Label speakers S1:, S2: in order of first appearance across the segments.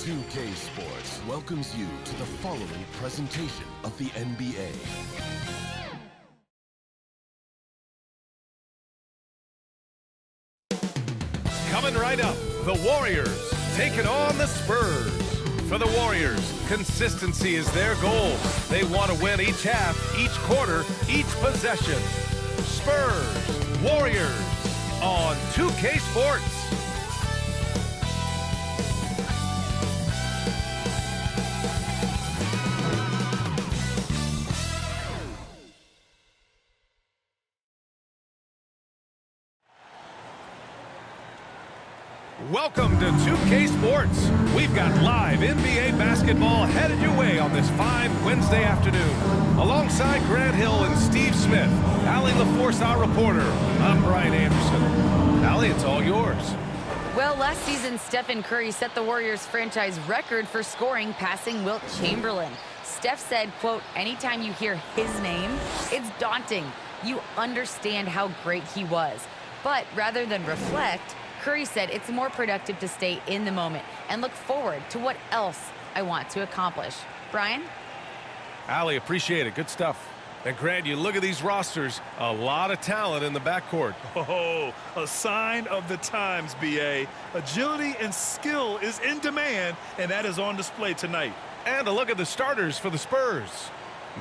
S1: 2K Sports welcomes you to the following presentation of the NBA.
S2: Coming right up, the Warriors taking on the Spurs. For the Warriors, consistency is their goal. They want to win each half, each quarter, each possession. Spurs, Warriors on 2K Sports. Welcome to 2K Sports. We've got live NBA basketball headed your way on this fine Wednesday afternoon. Alongside Grant Hill and Steve Smith, Allie LaForce, our reporter. I'm Brian Anderson. Allie, it's all yours.
S3: Well, last season, Stephen Curry set the Warriors franchise record for scoring, passing Wilt Chamberlain. Steph said, quote, anytime you hear his name, it's daunting. You understand how great he was. But rather than reflect, Curry said it's more productive to stay in the moment and look forward to what else I want to accomplish. Brian?
S2: Allie, appreciate it. Good stuff. And Grant, you look at these rosters, a lot of talent in the backcourt.
S4: Oh, a sign of the times, B.A. Agility and skill is in demand, and that is on display tonight.
S2: And a look at the starters for the Spurs.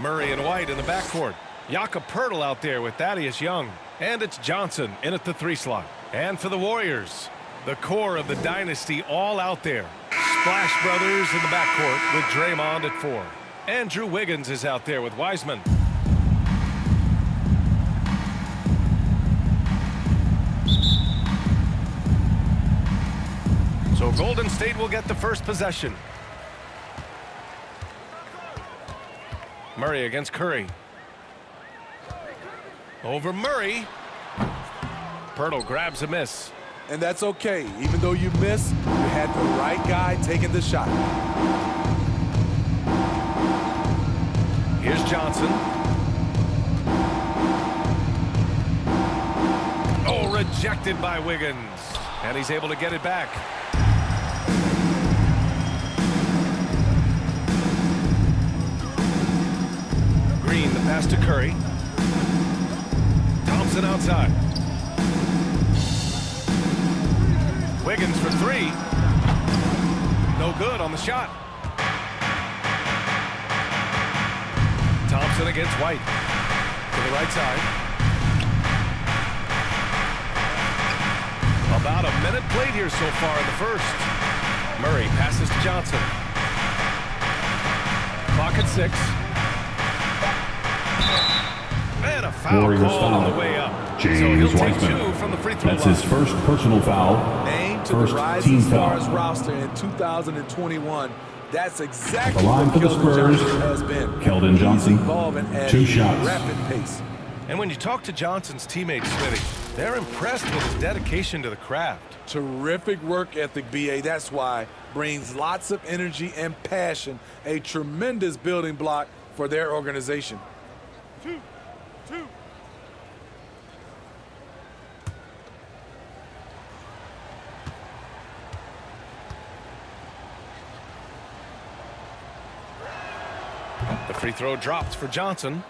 S2: Murray and White in the backcourt. Jakob Poeltl out there with Thaddeus Young. And it's Johnson in at the 3 slot. And for the Warriors, the core of the dynasty all out there. Splash Brothers in the backcourt with Draymond at 4. Andrew Wiggins is out there with Wiseman. So Golden State will get the first possession. Murray against Curry. Over Murray. Poeltl grabs a miss.
S5: And that's okay. Even though you miss, you had the right guy taking the shot.
S2: Here's Johnson. Oh, rejected by Wiggins. And he's able to get it back. Green, the pass to Curry. Thompson outside. Wiggins for 3. No good on the shot. Thompson against White. To the right side. About a minute played here so far in the first. Murray passes to Johnson. Clock at 6. And a foul
S6: Warriors
S2: call
S6: foul.
S2: on the way up.
S6: James
S2: so he'll take
S6: Wiseman.
S2: 2 from the free throw
S6: That's
S2: line.
S6: his first personal foul.
S5: Named to
S6: First
S5: the Rising
S6: team
S5: Stars
S6: foul.
S5: roster in 2021. That's exactly
S6: The line
S5: what
S6: for the
S5: Keldon
S6: Spurs,
S5: Johnson has been.
S6: Keldon
S5: He's
S6: Johnson,
S5: evolving at
S6: 2
S5: a
S6: shots.
S5: rapid pace.
S2: And when you talk to Johnson's teammates, Smitty, they're impressed with his dedication to the craft.
S5: Terrific work ethic, B.A. That's why. Brings lots of energy and passion. A tremendous building block for their organization.
S4: 2.
S2: The free throw drops for Johnson.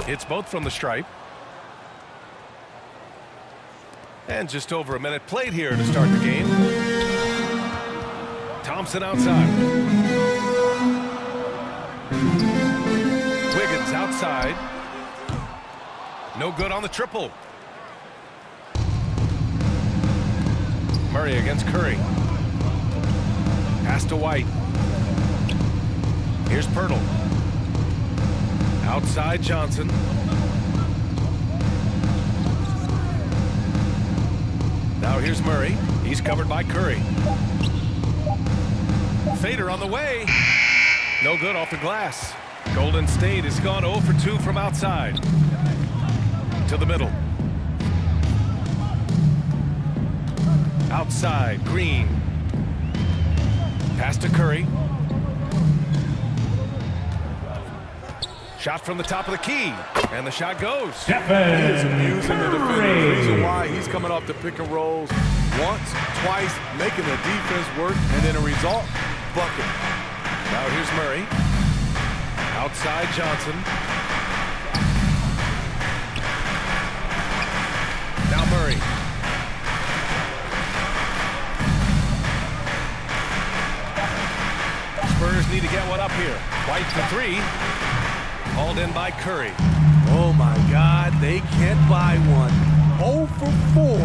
S2: Hits both from the stripe. And just over a minute played here to start the game. Thompson outside. Wiggins outside. No good on the triple. Murray against Curry. Pass to White. Here's Poeltl. Outside Johnson. Now here's Murray. He's covered by Curry. Fader on the way. No good off the glass. Golden State has gone 0 for 2 from outside. to the middle. Outside, Green. Pass to Curry. Shot from the top of the key. And the shot goes.
S5: He is amusing the defender. The reason why he's coming off the pick and rolls once, twice, making the defense work, and then a result, bucket.
S2: Now here's Murray. Outside Johnson. Now Murray. Spurs need to get one up here. White for three. Hauled in by Curry.
S5: Oh my God, they can't buy one. 0 for 4.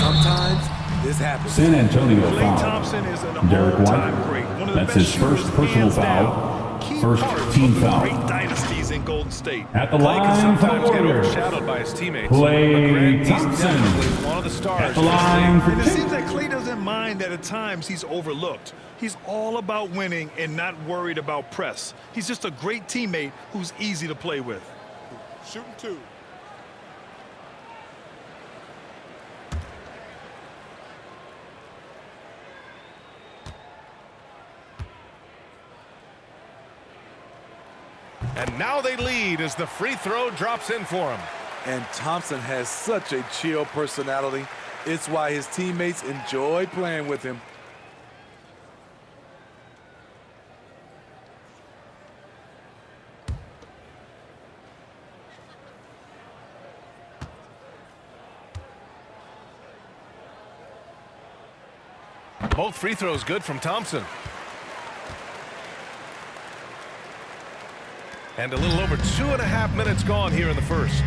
S5: Sometimes this happens.
S6: San Antonio
S4: Klay
S6: foul.
S4: Thompson is an
S6: Derek
S4: all-time
S6: White.
S4: great. One of the
S6: That's
S4: best
S6: his first
S4: shooters,
S6: personal
S4: hands
S6: foul.
S4: down. Key
S6: First
S4: part
S6: team
S4: of the
S6: foul.
S4: Great dynasties in Golden State.
S6: At the
S2: Klay can
S6: line for the
S2: sometimes get
S6: Warriors.
S2: overshadowed by his teammates.
S6: Klay
S2: But Greg, he's
S6: Thompson.
S2: definitely one of the stars.
S6: At the
S2: in this
S6: line
S2: league.
S6: for
S4: And it
S6: two.
S4: seems that Klay doesn't mind that at times he's overlooked. He's all about winning and not worried about press. He's just a great teammate who's easy to play with.
S5: Shooting 2.
S2: And now they lead as the free throw drops in for him.
S5: And Thompson has such a chill personality. It's why his teammates enjoy playing with him.
S2: Both free throws good from Thompson. And a little over 2.5 minutes gone here in the first.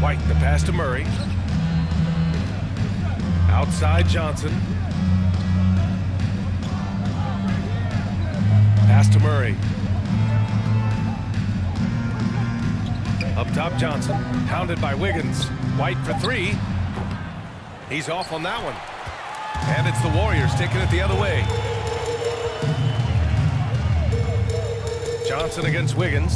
S2: White, the pass to Murray. Outside Johnson. Pass to Murray. Up top Johnson. Pounded by Wiggins. White for three. He's off on that one. And it's the Warriors taking it the other way. Johnson against Wiggins.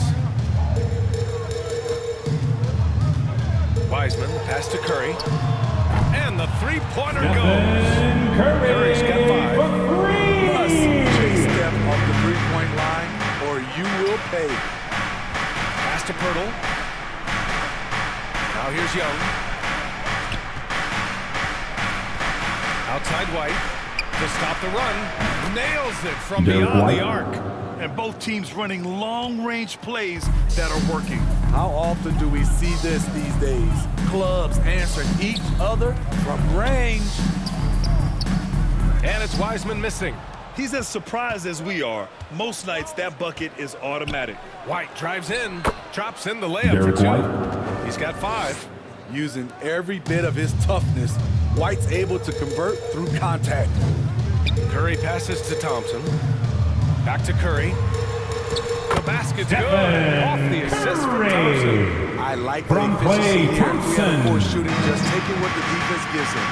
S2: Wiseman, pass to Curry. And the three-pointer goes. Curry's got 5.
S5: Must chase Steph off the three-point line, or you will pay.
S2: Pass to Pirtle. Now here's Young. Outside White to stop the run. Nails it from
S6: Derek
S2: beyond
S6: White.
S2: the arc.
S4: And both teams running long-range plays that are working.
S5: How often do we see this these days? Clubs answering each other from range.
S2: And it's Wiseman missing.
S4: He's as surprised as we are. Most nights, that bucket is automatic.
S2: White drives in, drops in the layup
S6: Derek
S2: for 2.
S6: White.
S2: He's got 5.
S5: Using every bit of his toughness, White's able to convert through contact.
S2: Curry passes to Thompson. Back to Curry. The basket's good. Off the assist from Thompson.
S5: I like
S6: From
S5: the efficiency
S6: Klay
S5: here. We have
S6: Thompson.
S5: a force shooting, just taking what the defense gives him.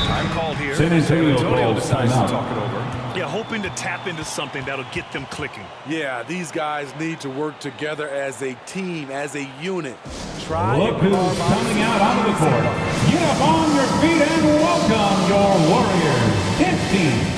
S2: Time called here.
S6: San Antonio calls
S2: decides to
S6: timeout.
S2: talk it over.
S4: Yeah, hoping to tap into something that'll get them clicking.
S5: Yeah, these guys need to work together as a team, as a unit. Try
S6: Look
S5: and
S6: who's
S5: carve out
S6: coming out onto the court. Get up on your feet and welcome your Warriors 10th team.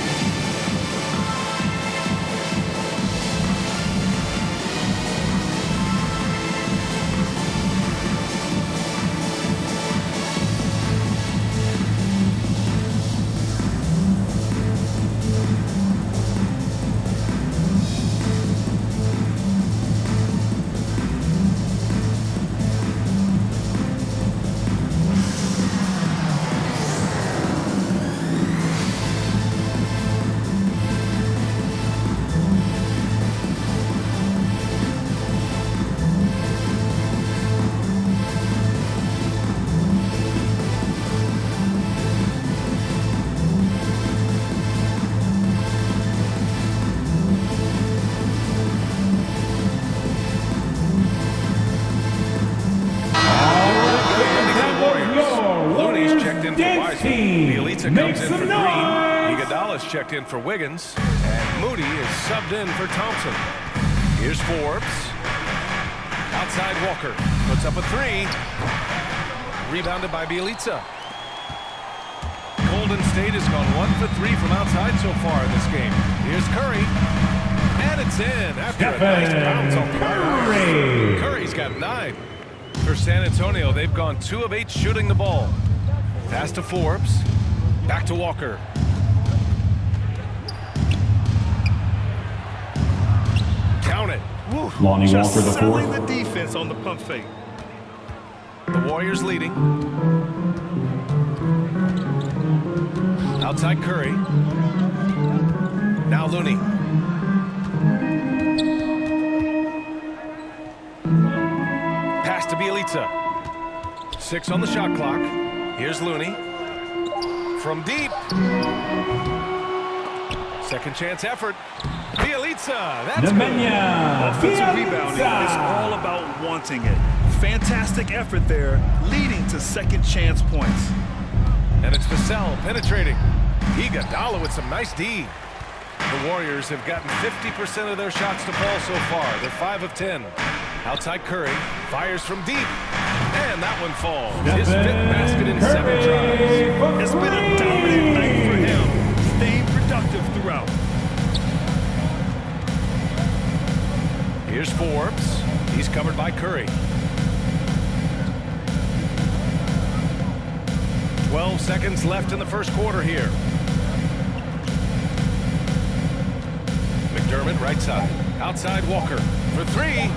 S2: Comes in for Green. Iguodala's checked in for Wiggins. And Moody is subbed in for Thompson. Here's Forbes. Outside Walker. Puts up a three. Rebounded by Bielitsa. Golden State has gone 1 for 3 from outside so far in this game. Here's Curry. And it's in after a nice bounce off the
S6: Curry.
S2: Curry's got 9. For San Antonio, they've gone 2 of 8 shooting the ball. Pass to Forbes. Back to Walker. Count it.
S4: Woo.
S6: Lonnie
S4: Just
S6: Walker, the
S4: selling
S6: fourth.
S4: the defense on the pump fake.
S2: The Warriors leading. Outside Curry. Now Looney. Pass to Bielitsa. 6 on the shot clock. Here's Looney. From deep. Second chance effort. Bielitsa. That's good.
S4: Offensive rebounding is all about wanting it. Fantastic effort there, leading to second chance points.
S2: And it's Vassell penetrating. Iguodala with some nice D. The Warriors have gotten 50% of their shots to fall so far. They're 5 of 10. Outside Curry. Fires from deep. And that one falls. His 5th basket in 7 tries.
S4: It's been a dominant night for him, staying productive throughout.
S2: Here's Forbes. He's covered by Curry. 12 seconds left in the first quarter here. McDermott right side. Outside Walker for 3.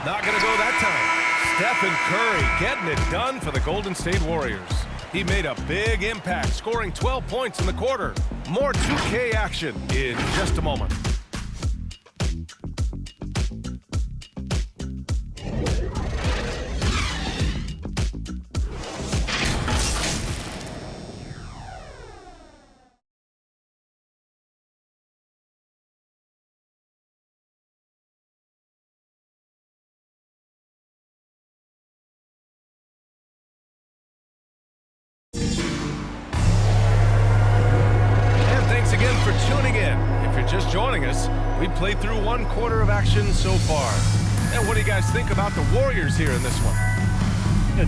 S2: Not going to go that time. Stephen Curry getting it done for the Golden State Warriors. He made a big impact, scoring 12 points in the quarter. More 2K action in just a moment. Again for tuning in. If you're just joining us, we played through 1 quarter of action so far. And what do you guys think about the Warriors here in this one?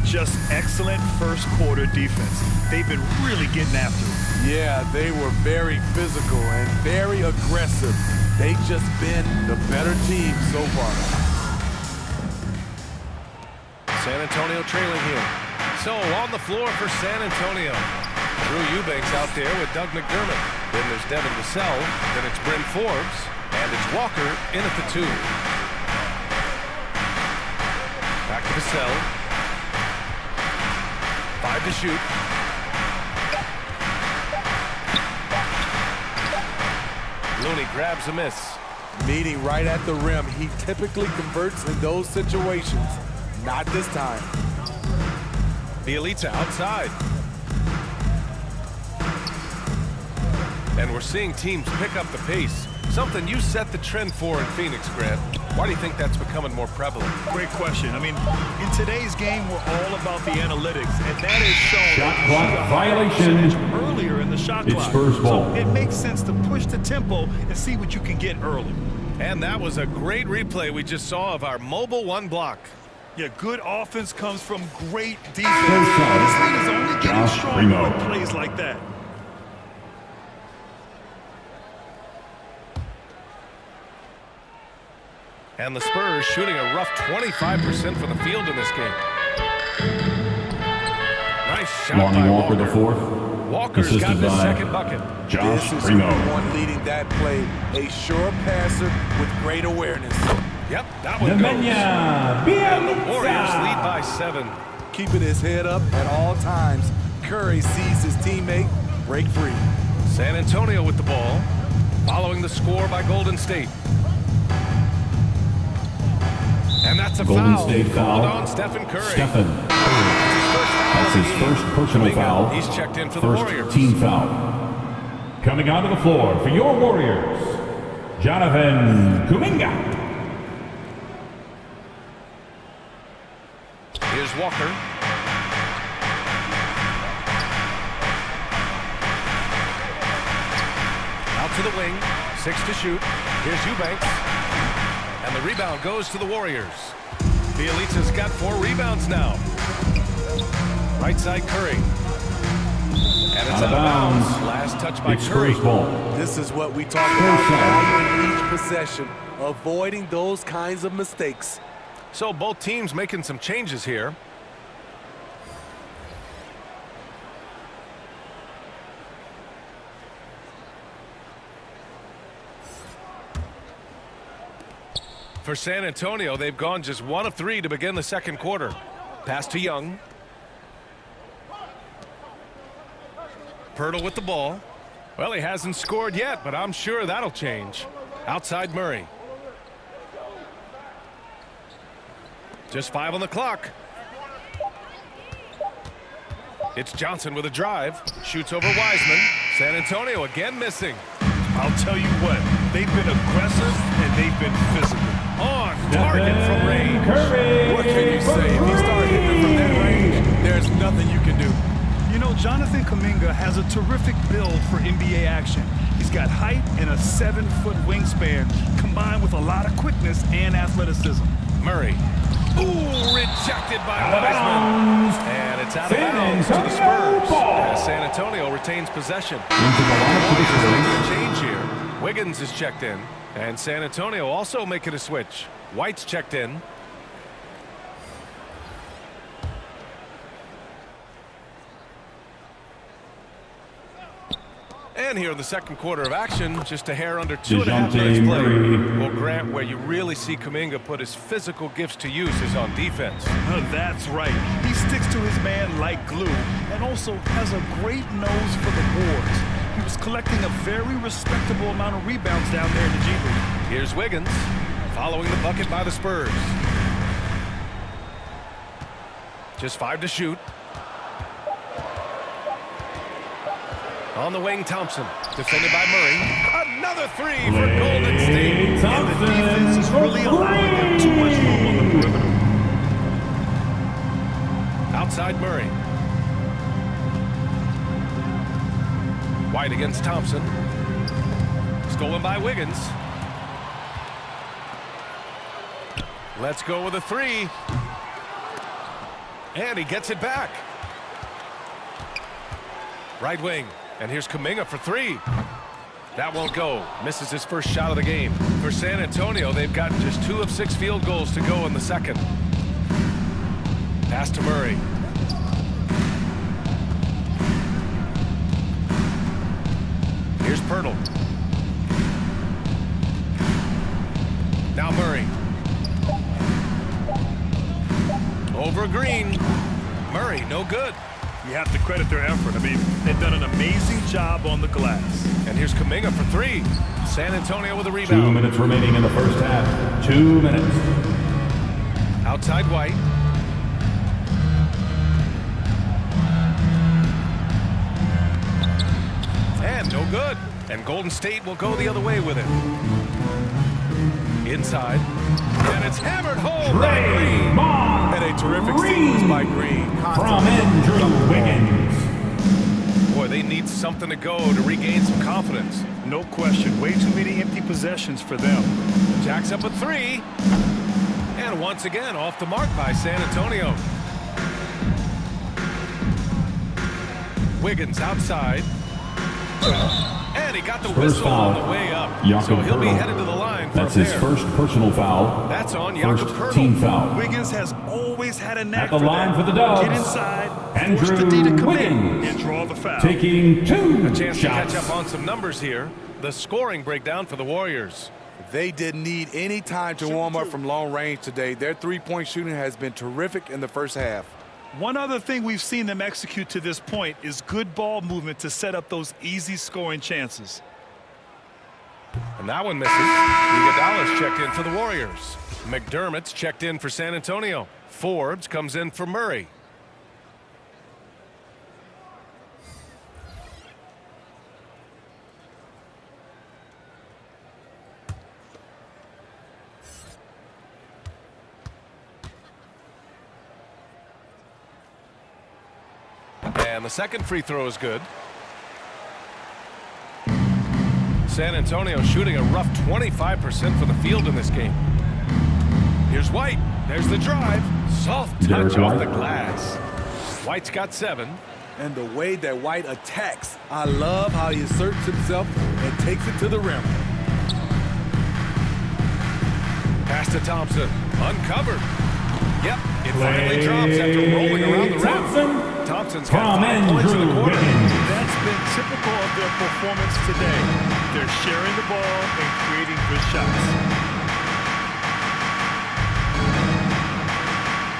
S4: Just excellent first quarter defense. They've been really getting after it.
S5: Yeah, they were very physical and very aggressive. They've just been the better team so far.
S2: San Antonio trailing here. So on the floor for San Antonio. Drew Eubanks out there with Doug McDermott. Then there's Devin Vassell. Then it's Bryn Forbes. And it's Walker in at the 2. Back to Vassell. 5 to shoot. Looney grabs a miss.
S5: Meeting right at the rim. He typically converts in those situations. Not this time.
S2: Bielitsa outside. And we're seeing teams pick up the pace. Something you set the trend for in Phoenix, Grant. Why do you think that's becoming more prevalent?
S4: Great question. I mean, in today's game, we're all about the analytics, and that is shown.
S6: Shot clock violation.
S4: Earlier in the shot
S6: It's
S4: clock.
S6: Spurs ball.
S4: So it makes sense to push the tempo and see what you can get early.
S2: And that was a great replay we just saw of our mobile 1 block.
S4: Yeah, good offense comes from great defense. This lead is only getting stronger with plays like that.
S2: And the Spurs shooting a rough 25% from the field in this game. Nice shot
S6: Lonnie
S2: by
S6: Walker, the fourth.
S2: Walker's got
S6: Assisted
S2: the
S6: by
S2: second bucket.
S6: Josh
S5: This is
S6: Primo.
S5: the one leading that play. A sure passer with great awareness.
S2: Yep, that one goes. And the Warriors lead by 7.
S5: Keeping his head up at all times. Curry sees his teammate break free.
S2: San Antonio with the ball, following the score by Golden State. And that's a
S6: Golden
S2: foul.
S6: State foul.
S2: Called on Stephen Curry.
S6: Stephen. That's his first personal foul.
S2: He's checked in for the
S6: First
S2: Warriors.
S6: team foul. Coming onto the floor for your Warriors, Jonathan Kuminga.
S2: Here's Walker. Out to the wing. 6 to shoot. Here's Eubanks. And the rebound goes to the Warriors. Bielitsa's got 4 rebounds now. Right side Curry. And it's out of bounds. Last touch by Curry.
S5: This is what we talk about valuing each possession, avoiding those kinds of mistakes.
S2: So both teams making some changes here. For San Antonio, they've gone just 1 of 3 to begin the second quarter. Pass to Young. Pirtle with the ball. Well, he hasn't scored yet, but I'm sure that'll change. Outside Murray. Just 5 on the clock. It's Johnson with a drive. Shoots over Wiseman. San Antonio again missing.
S4: I'll tell you what, they've been aggressive and they've been physical.
S2: On target from range.
S5: What can you say? If you start hitting it from that range, there's nothing you can do.
S4: You know, Jonathan Kuminga has a terrific build for NBA action. He's got height and a 7-foot wingspan, combined with a lot of quickness and athleticism.
S2: Murray. Ooh, rejected by Wiseman. And it's out of bounds to the Spurs as San Antonio retains possession. Change here. Wiggins is checked in. And San Antonio also making a switch. White's checked in. And here in the second quarter of action, just a hair under 2.5 minutes played. Well, Grant, where you really see Kuminga put his physical gifts to use is on defense.
S4: That's right. He sticks to his man like glue and also has a great nose for the boards. He was collecting a very respectable amount of rebounds down there in the G League.
S2: Here's Wiggins following the bucket by the Spurs. Just 5 to shoot. On the wing, Thompson, defended by Murray. Another 3 for Golden State.
S4: And the defense is really allowing them too much room on the perimeter.
S2: Outside Murray. White against Thompson. Stolen by Wiggins. Let's go with a 3. And he gets it back. Right wing. And here's Kuminga for 3. That won't go. Misses his first shot of the game. For San Antonio, they've got just 2 of 6 field goals to go in the second. Pass to Murray. Here's Pirtle. Now Murray. Over Green. Murray, no good.
S4: You have to credit their effort. I mean, they've done an amazing job on the glass.
S2: And here's Kuminga for 3. San Antonio with a rebound.
S6: 2 minutes remaining in the first half. 2 minutes.
S2: Outside White. And no good. And Golden State will go the other way with it. Inside. And it's hammered home by Green.
S5: And a terrific sequence by Green.
S6: From Andrew Wiggins.
S2: Boy, they need something to go to regain some confidence.
S4: No question. Way too many empty possessions for them.
S2: Jacks up a 3. And once again, off the mark by San Antonio. Wiggins outside. And he got the whistle on the way up. So he'll be headed to the line for
S6: That's his first personal foul.
S2: That's on
S6: First
S2: Jakob Pirtle.
S6: team foul.
S4: Wiggins has always had a knack
S6: At the
S4: for
S6: line
S4: that.
S6: for the Dubs,
S4: Get inside,
S6: Andrew
S4: force the D to come
S6: Wiggins.
S4: in, and draw the foul.
S6: Taking 2
S2: A chance
S6: shots.
S2: to catch up on some numbers here. The scoring breakdown for the Warriors.
S5: They didn't need any time to warm up from long range today. Their three-point shooting has been terrific in the first half.
S4: One other thing we've seen them execute to this point is good ball movement to set up those easy scoring chances.
S2: And that one misses. Iguodala's checked in for the Warriors. McDermott's checked in for San Antonio. Forbes comes in for Murray. And the second free throw is good. San Antonio shooting a rough 25% for the field in this game. Here's White. There's the drive. Soft touch off the glass. White's got 7.
S5: And the way that White attacks, I love how he asserts himself and takes it to the rim.
S2: Pass to Thompson. Uncovered. Yep, it finally drops after rolling around the rim. Thompson's got 5 points in the quarter.
S4: That's been typical of their performance today. They're sharing the ball and creating good shots.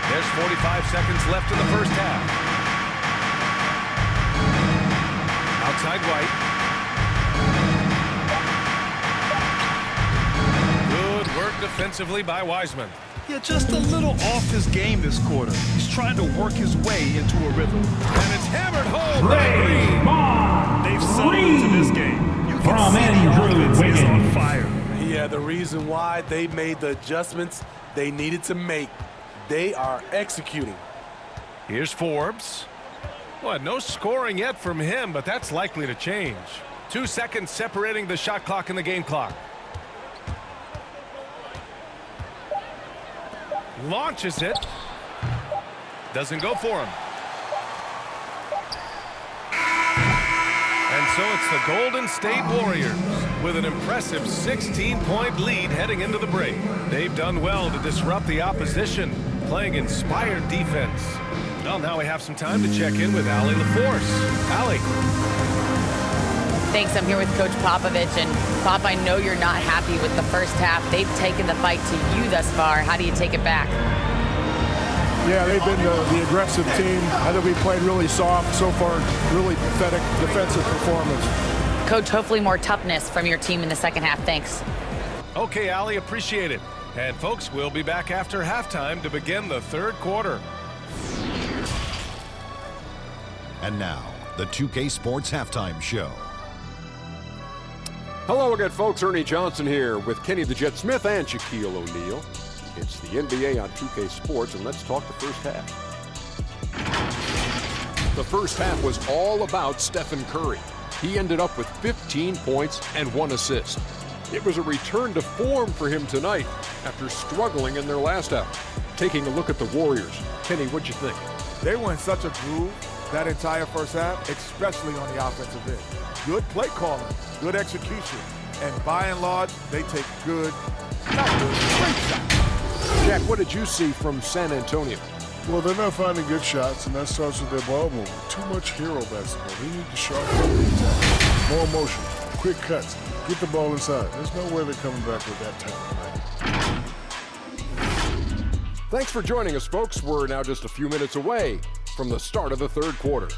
S2: There's 45 seconds left in the first half. Outside White. Good work defensively by Wiseman.
S4: Yeah, just a little off his game this quarter. He's trying to work his way into a rhythm.
S2: And it's hammered home by Green.
S4: They've settled into this game. You can see the offense is on fire.
S5: Yeah, the reason why they made the adjustments they needed to make. They are executing.
S2: Here's Forbes. Well, no scoring yet from him, but that's likely to change. 2 seconds separating the shot clock and the game clock. Launches it. Doesn't go for him. And so it's the Golden State Warriors with an impressive 16-point lead heading into the break. They've done well to disrupt the opposition, playing inspired defense. Well, now we have some time to check in with Allie LaForce. Allie.
S3: Thanks. I'm here with Coach Popovich. And Pop, I know you're not happy with the first half. They've taken the fight to you thus far. How do you take it back?
S7: Yeah, they've been the aggressive team. I think we played really soft so far. Really pathetic defensive performance.
S3: Coach, hopefully more toughness from your team in the second half. Thanks.
S2: Okay, Allie, appreciate it. And folks, we'll be back after halftime to begin the third quarter.
S1: And now, the 2K Sports Halftime Show.
S8: Hello again, folks. Ernie Johnson here with Kenny the Jet Smith and Shaquille O'Neal. It's the NBA on 2K Sports, and let's talk the first half. The first half was all about Stephen Curry. He ended up with 15 points and 1 assist. It was a return to form for him tonight after struggling in their last out. Taking a look at the Warriors. Kenny, what'd you think?
S7: They were in such a groove that entire first half, especially on the offensive end. Good play calling, good execution, and by and large, they take great shots.
S8: Jack, what did you see from San Antonio?
S9: Well, they're not finding good shots, and that starts with their ball movement. Too much hero basketball. They need to sharpen up the attack. More motion, quick cuts, get the ball inside. There's no way they're coming back with that type of play.
S8: Thanks for joining us, folks. We're now just a few minutes away from the start of the third quarter.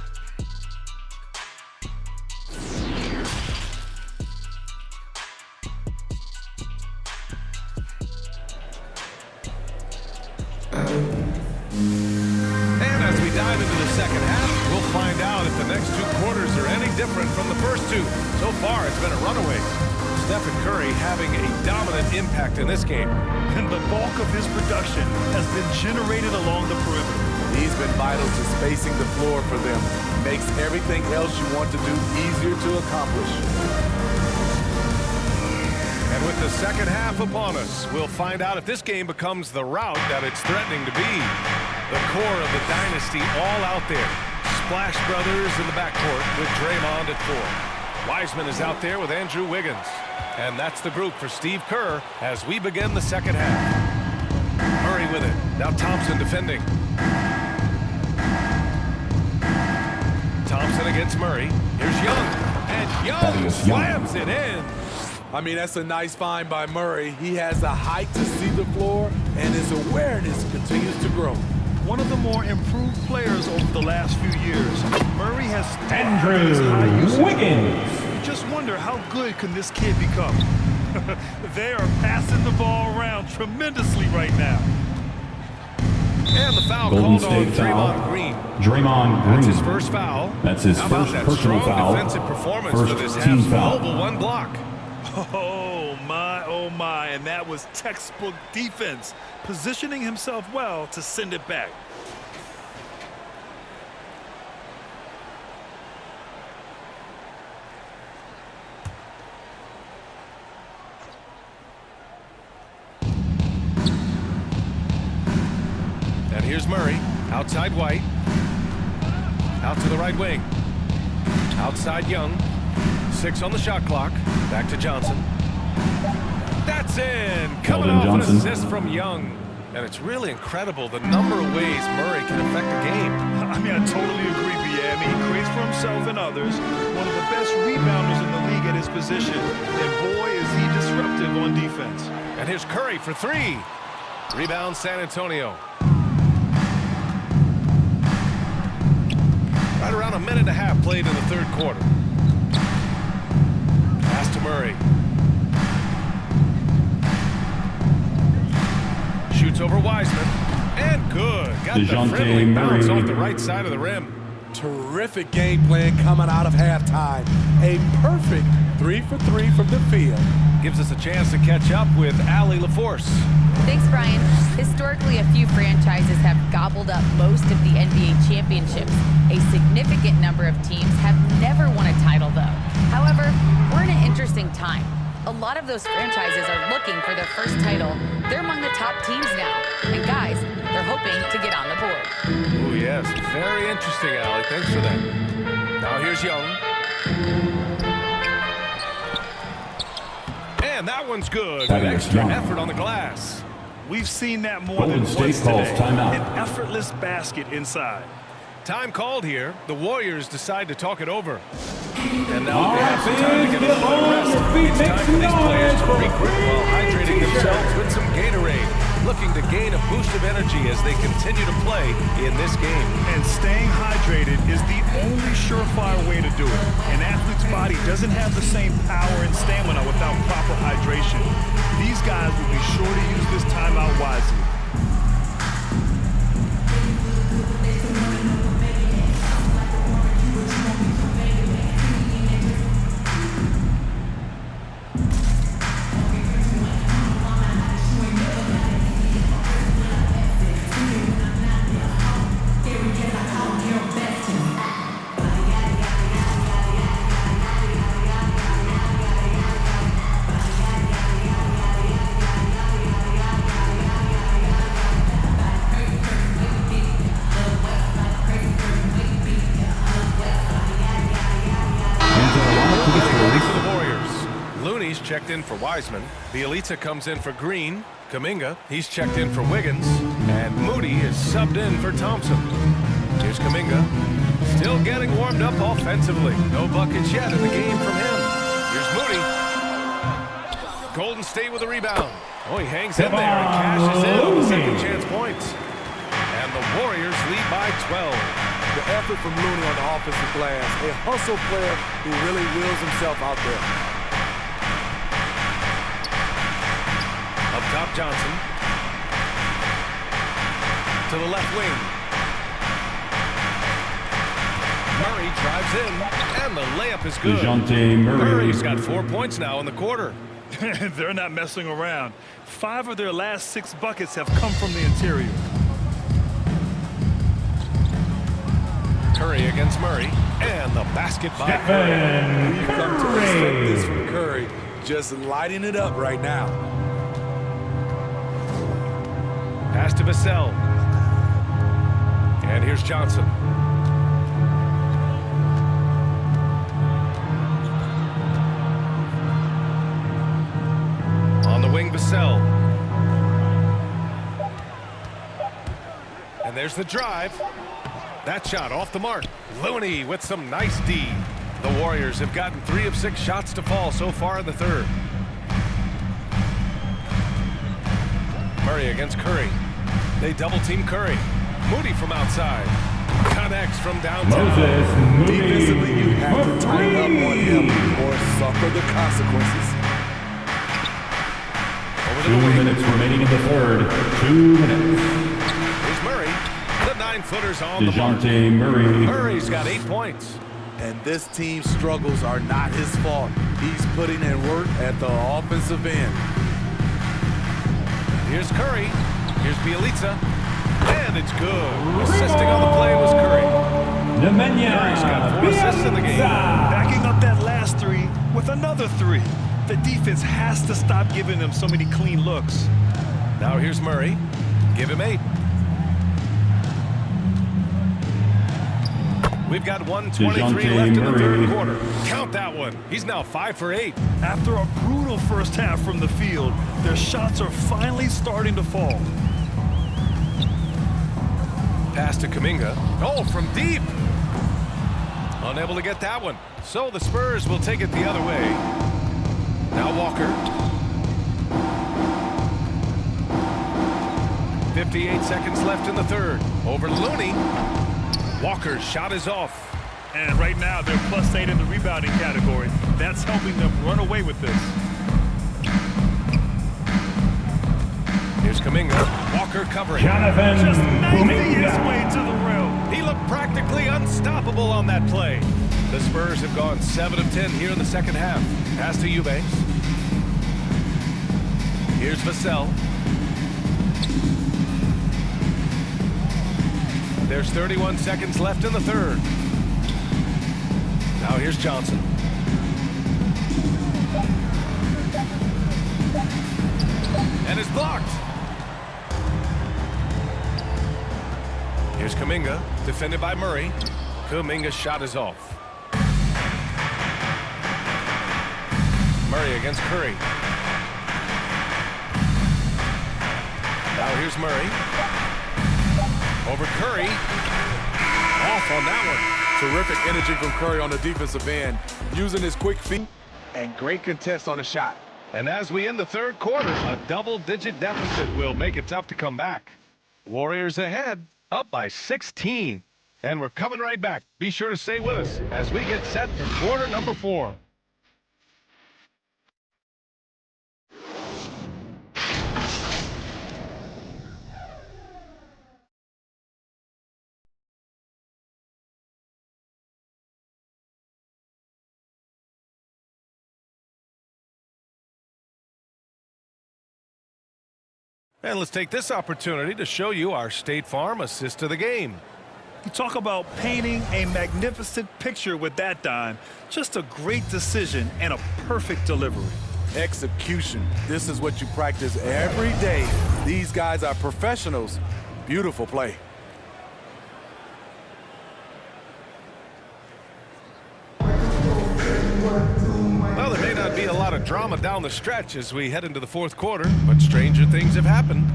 S2: And as we dive into the second half, we'll find out if the next 2 quarters are any different from the first 2. So far, it's been a runaway. Stephen Curry having a dominant impact in this game.
S4: And the bulk of his production has been generated along the perimeter.
S5: He's been vital to spacing the floor for them. Makes everything else you want to do easier to accomplish.
S2: And with the second half upon us, we'll find out if this game becomes the route that it's threatening to be. The core of the dynasty all out there. Splash Brothers in the backcourt with Draymond at 4. Wiseman is out there with Andrew Wiggins. And that's the group for Steve Kerr as we begin the second half. Murray with it. Now Thompson defending. Thompson against Murray. Here's Young. And Young slams it in.
S5: I mean, that's a nice find by Murray. He has the height to see the floor, and his awareness continues to grow.
S4: One of the more improved players over the last few years. Murray has
S6: Andrew Wiggins.
S4: You just wonder how good can this kid become. They are passing the ball around tremendously right now.
S2: And the foul
S6: Golden
S2: called on
S6: State foul.
S2: Draymond Green.
S6: Draymond Green.
S2: That's his first foul.
S6: That's his
S2: How about
S6: first
S2: that
S6: personal
S2: strong
S6: foul.
S2: defensive performance
S6: First
S2: for this
S6: team
S2: half's
S6: foul.
S2: mobile 1 block.
S4: Oh my, and that was textbook defense, positioning himself well to send it back.
S2: Here's Murray, outside White. Out to the right wing. Outside Young. 6 on the shot clock. Back to Johnson. That's in. Coming off an assist from Young. And it's really incredible the number of ways Murray can affect the game.
S4: I mean, I totally agree, B.A. I mean, he creates for himself and others. One of the best rebounders in the league at his position. And boy, is he disruptive on defense.
S2: And here's Curry for 3. Rebound San Antonio. Right around a minute and a half played in the third quarter. Pass to Murray. Shoots over Wiseman. And good. Got the friendly bounce off the right side of the rim.
S5: Terrific game plan coming out of halftime. A perfect 3 for 3 from the field.
S2: Gives us a chance to catch up with Allie LaForce.
S3: Thanks, Brian. Historically, a few franchises have gobbled up most of the NBA championships. A significant number of teams have never won a title, though. However, we're in an interesting time. A lot of those franchises are looking for their first title. They're among the top teams now. And guys, they're hoping to get on the board.
S2: Oh, yes. Very interesting, Allie. Thanks for that. Now here's Young. And that one's good. With extra effort on the glass.
S4: We've seen that more than once today. An effortless basket inside.
S2: Time called here. The Warriors decide to talk it over. And now they have some time to get a little bit of rest. It's time for these players to regroup while hydrating themselves with some Gatorade. Looking to gain a boost of energy as they continue to play in this game.
S4: And staying hydrated is the only surefire way to do it. An athlete's body doesn't have the same power and stamina without proper hydration. These guys will be sure to use this timeout wisely.
S2: Checked in for Wiseman. Bielitsa comes in for Green. Kuminga, he's checked in for Wiggins. And Moody is subbed in for Thompson. Here's Kuminga. Still getting warmed up offensively. No buckets yet in the game from him. Here's Moody. Golden State with a rebound. Oh, he hangs in there and cashes in on the second chance points. And the Warriors lead by 12.
S5: The effort from Looney on the offensive glass. A hustle player who really wills himself out there.
S2: Top Johnson to the left wing. Murray drives in, and the layup is good. Murray's got 4 points now in the quarter.
S4: They're not messing around. 5 of their last 6 buckets have come from the interior.
S2: Curry against Murray, and the basket by Curry.
S5: We've come to expect this from Curry, just lighting it up right now.
S2: Pass to Vassell. And here's Johnson. On the wing, Vassell. And there's the drive. That shot off the mark. Looney with some nice D. The Warriors have gotten 3 of 6 shots to fall so far in the third. Murray against Curry. They double-team Curry. Moody from outside. Connects from downtown.
S5: Defensively, you have to tighten up on him or suffer the consequences.
S2: Over to the wing.
S6: 2 minutes remaining in the third. 2 minutes.
S2: Here's Murray. The 9-footer's on the mark.
S6: Murray.
S2: Murray's got 8 points.
S5: And this team's struggles are not his fault. He's putting in work at the offensive end.
S2: Here's Curry. Here's Bielitsa. And it's good. Assisting on the play was Curry. Curry's got 4 assists in the game.
S4: Backing up that last 3 with another 3. The defense has to stop giving them so many clean looks.
S2: Now here's Murray. Give him 8. We've got 1:23 left in the third quarter. Count that one. He's now 5 for 8.
S4: After a brutal first half from the field, their shots are finally starting to fall.
S2: Pass to Kuminga. Oh, from deep. Unable to get that one. So the Spurs will take it the other way. Now Walker. 58 seconds left in the third. Over Looney. Walker's shot is off.
S4: And right now, they're +8 in the rebounding category. That's helping them run away with this.
S2: Here's Kuminga. Walker covering.
S6: Jonathan
S4: Just knifing his
S6: Kuminga.
S4: way to the rim.
S2: He looked practically unstoppable on that play. The Spurs have gone 7 of 10 here in the second half. Pass to Eubanks. Here's Vassell. There's 31 seconds left in the third. Now here's Johnson. And it's blocked. Here's Kuminga, defended by Murray. Kuminga's shot is off. Murray against Curry. Now here's Murray. Over Curry. Off on that one.
S5: Terrific energy from Curry on the defensive end, using his quick feet and great contest on the shot.
S2: And as we end the third quarter, a double-digit deficit will make it tough to come back. Warriors ahead, up by 16. And we're coming right back. Be sure to stay with us as we get set for quarter number 4. And let's take this opportunity to show you our State Farm assist to the game.
S4: You talk about painting a magnificent picture with that dime. Just a great decision and a perfect delivery.
S5: Execution. This is what you practice every day. These guys are professionals. Beautiful play.
S2: Well, there may not be a lot of drama down the stretch as we head into the fourth quarter, but stranger things have happened.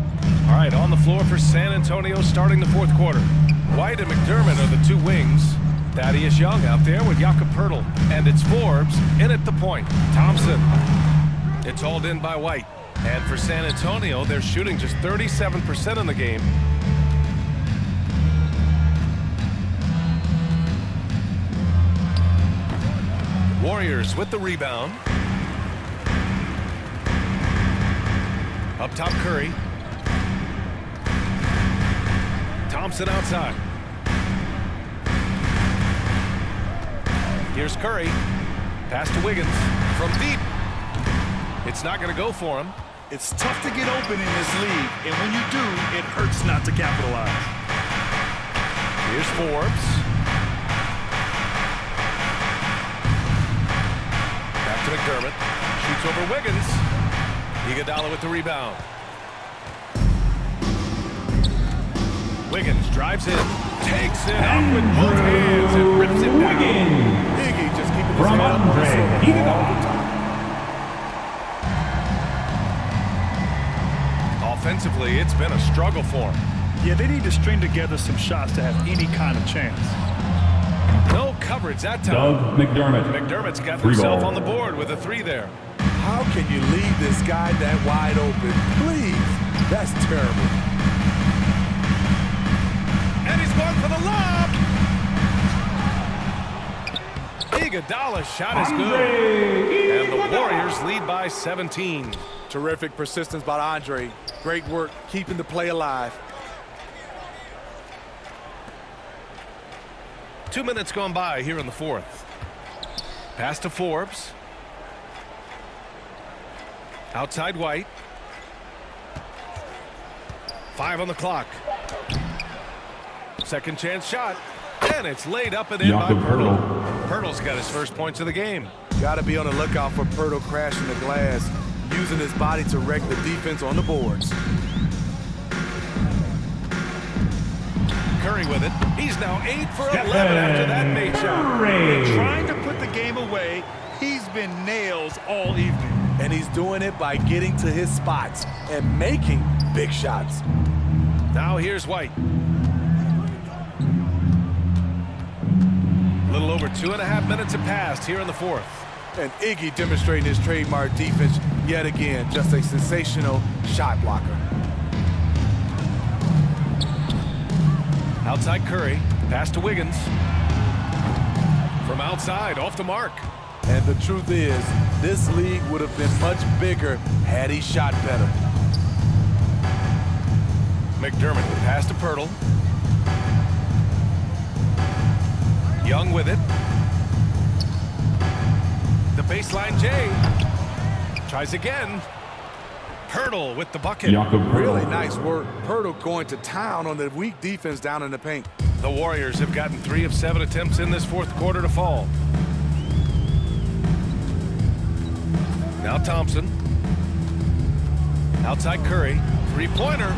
S2: All right, on the floor for San Antonio starting the fourth quarter. White and McDermott are the two wings. Thaddeus Young out there with Jakob Poeltl. And it's Forbes in at the point. Thompson. It's hauled in by White. And for San Antonio, they're shooting just 37% in the game. Warriors with the rebound. Up top, Curry. Thompson outside. Here's Curry. Pass to Wiggins from deep. It's not going to go for him.
S4: It's tough to get open in this league, and when you do, it hurts not to capitalize.
S2: Here's Forbes. Back to McDermott. Shoots over Wiggins. Iguodala with the rebound. Wiggins drives in, takes it up with both hands and rips it down.
S5: Iggy just keeping his
S6: From
S5: head up
S6: Andre
S5: Iguodala.
S2: Offensively, it's been a struggle for him.
S4: Yeah, they need to string together some shots to have any kind of chance.
S2: No coverage that time.
S6: Doug McDermott.
S2: McDermott's got
S6: Free
S2: himself
S6: ball.
S2: on the board with a 3 there.
S5: How can you leave this guy that wide open? Please. That's terrible.
S2: And he's going for the lob. Iguodala's shot is good. And the Warriors lead by 17.
S5: Terrific persistence by Andre. Great work keeping the play alive.
S2: 2 minutes gone by here in the fourth. Pass to Forbes. Outside White. 5 on the clock. Second chance shot. And it's laid up and in by
S6: Jakob
S2: Poeltl. Poeltl's got his first points of the game.
S5: Got to be on the lookout for Poeltl crashing the glass, using his body to wreck the defense on the boards.
S2: Curry with it. He's now 8 for 11 after that made shot.
S4: Trying to put the game away. He's been nails all evening.
S5: And he's doing it by getting to his spots and making big shots.
S2: Now here's White. A little over 2.5 minutes have passed here in the fourth.
S5: And Iggy demonstrating his trademark defense yet again. Just a sensational shot blocker.
S2: Outside Curry. Pass to Wiggins. From outside, off the mark.
S5: And the truth is, this league would have been much bigger had he shot better.
S2: McDermott pass to Pirtle. Young with it. The baseline J. Tries again. Pirtle with the bucket.
S5: Really nice work. Pirtle going to town on the weak defense down in the paint.
S2: The Warriors have gotten 3 of 7 attempts in this fourth quarter to fall. Now Thompson. Outside Curry. Three-pointer.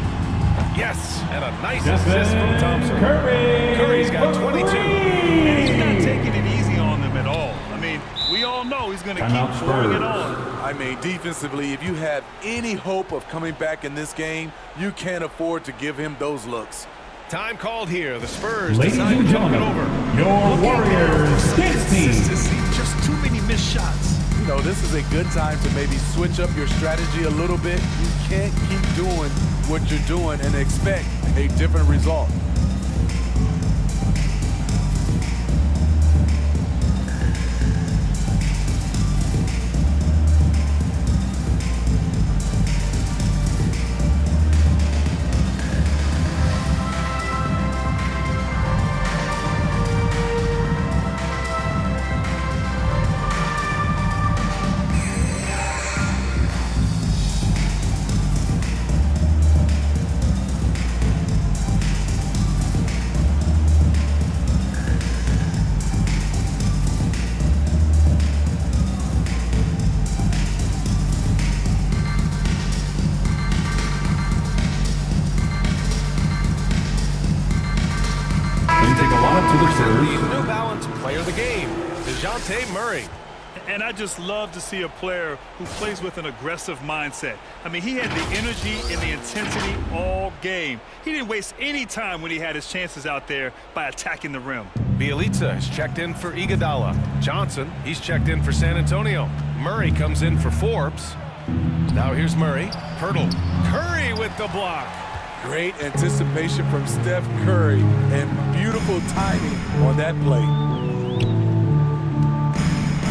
S2: Yes, and a nice assist from Thompson. Curry's got 22.
S4: And he's not taking it easy on them at all. I mean, we all know he's going to keep throwing it on.
S5: I mean, defensively, if you have any hope of coming back in this game, you can't afford to give him those looks.
S2: Time called here. The Spurs
S6: Ladies
S2: decide
S6: and
S2: to jump it
S6: gentlemen,
S2: over.
S6: your Warriors dance team.
S4: Just too many missed shots.
S5: You know, this is a good time to maybe switch up your strategy a little bit. You can't keep doing what you're doing and expect a different result.
S2: The New Balance player of the game, DeJounte Murray.
S4: And I just love to see a player who plays with an aggressive mindset. I mean, he had the energy and the intensity all game. He didn't waste any time when he had his chances out there by attacking the rim.
S2: Bielitsa is checked in for Iguodala. Johnson, he's checked in for San Antonio. Murray comes in for Forbes. Now here's Murray. Pirtle. Curry with the block.
S5: Great anticipation from Steph Curry and beautiful timing on that play.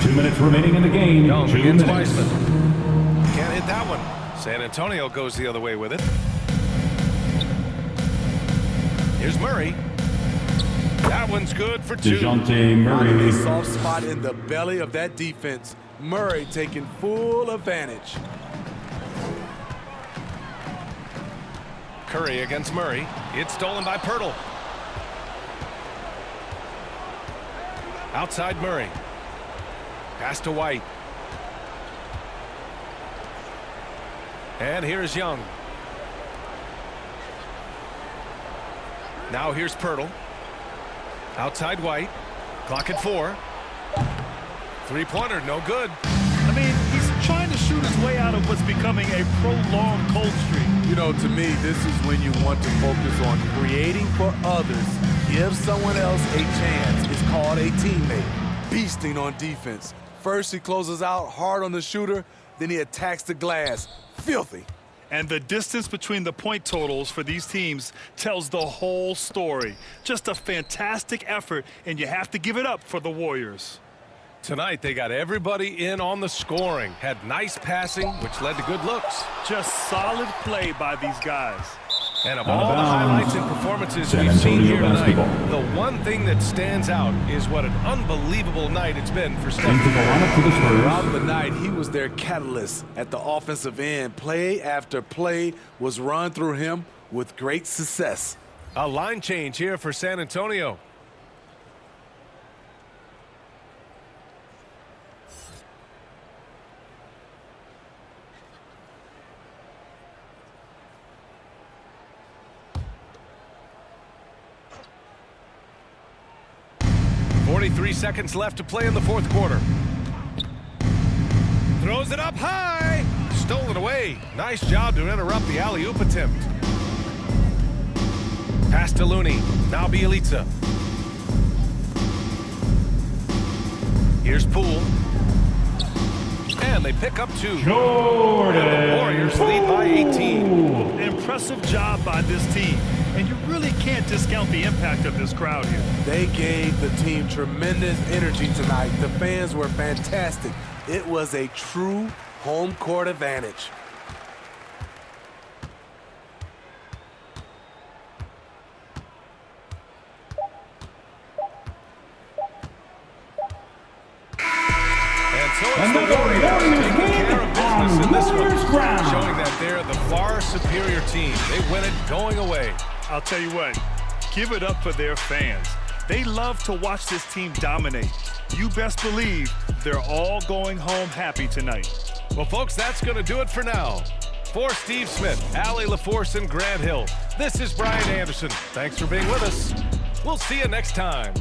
S6: 2 minutes remaining in the game.
S2: Young
S6: 2
S2: against
S6: minutes.
S2: Weisman. Can't hit that one. San Antonio goes the other way with it. Here's Murray. That one's good for 2.
S6: DeJounte Murray.
S5: A soft spot in the belly of that defense. Murray taking full advantage.
S2: Curry against Murray. It's stolen by Pirtle. Outside Murray. Pass to White. And here's Young. Now here's Pirtle. Outside White. Clock at 4. Three-pointer, no good.
S4: I mean, he's trying to shoot his way out of what's becoming a prolonged cold streak.
S5: You know, to me, this is when you want to focus on creating for others. Give someone else a chance. It's called a teammate. Beasting on defense. First, he closes out hard on the shooter. Then he attacks the glass. Filthy.
S4: And the distance between the point totals for these teams tells the whole story. Just a fantastic effort, and you have to give it up for the Warriors.
S2: Tonight, they got everybody in on the scoring. Had nice passing, which led to good looks.
S4: Just solid play by these guys.
S2: And of all the highlights and performances
S6: San
S2: we've seen
S6: Antonio
S2: here tonight,
S6: basketball.
S2: the one thing that stands out is what an unbelievable night it's been for Steph.
S6: Into the lineup for the Spurs.
S5: Throughout the night, he was their catalyst at the offensive end. Play after play was run through him with great success.
S2: A line change here for San Antonio. 43 seconds left to play in the fourth quarter. Throws it up high. Stolen away. Nice job to interrupt the alley-oop attempt. Pass to Looney. Now Bielitsa. Here's Poole. And they pick up 2.
S6: Jordan.
S2: And the Warriors lead by 18.
S4: An impressive job by this team. And you really can't discount the impact of this crowd here.
S5: They gave the team tremendous energy tonight. The fans were fantastic. It was a true home court advantage.
S2: And so it's the Warriors taking care of business in this one, showing that they're the far superior team. They win it going away.
S4: I'll tell you what, give it up for their fans. They love to watch this team dominate. You best believe they're all going home happy tonight.
S2: Well, folks, that's going to do it for now. For Steve Smith, Allie LaForce, and Grant Hill, this is Brian Anderson. Thanks for being with us. We'll see you next time.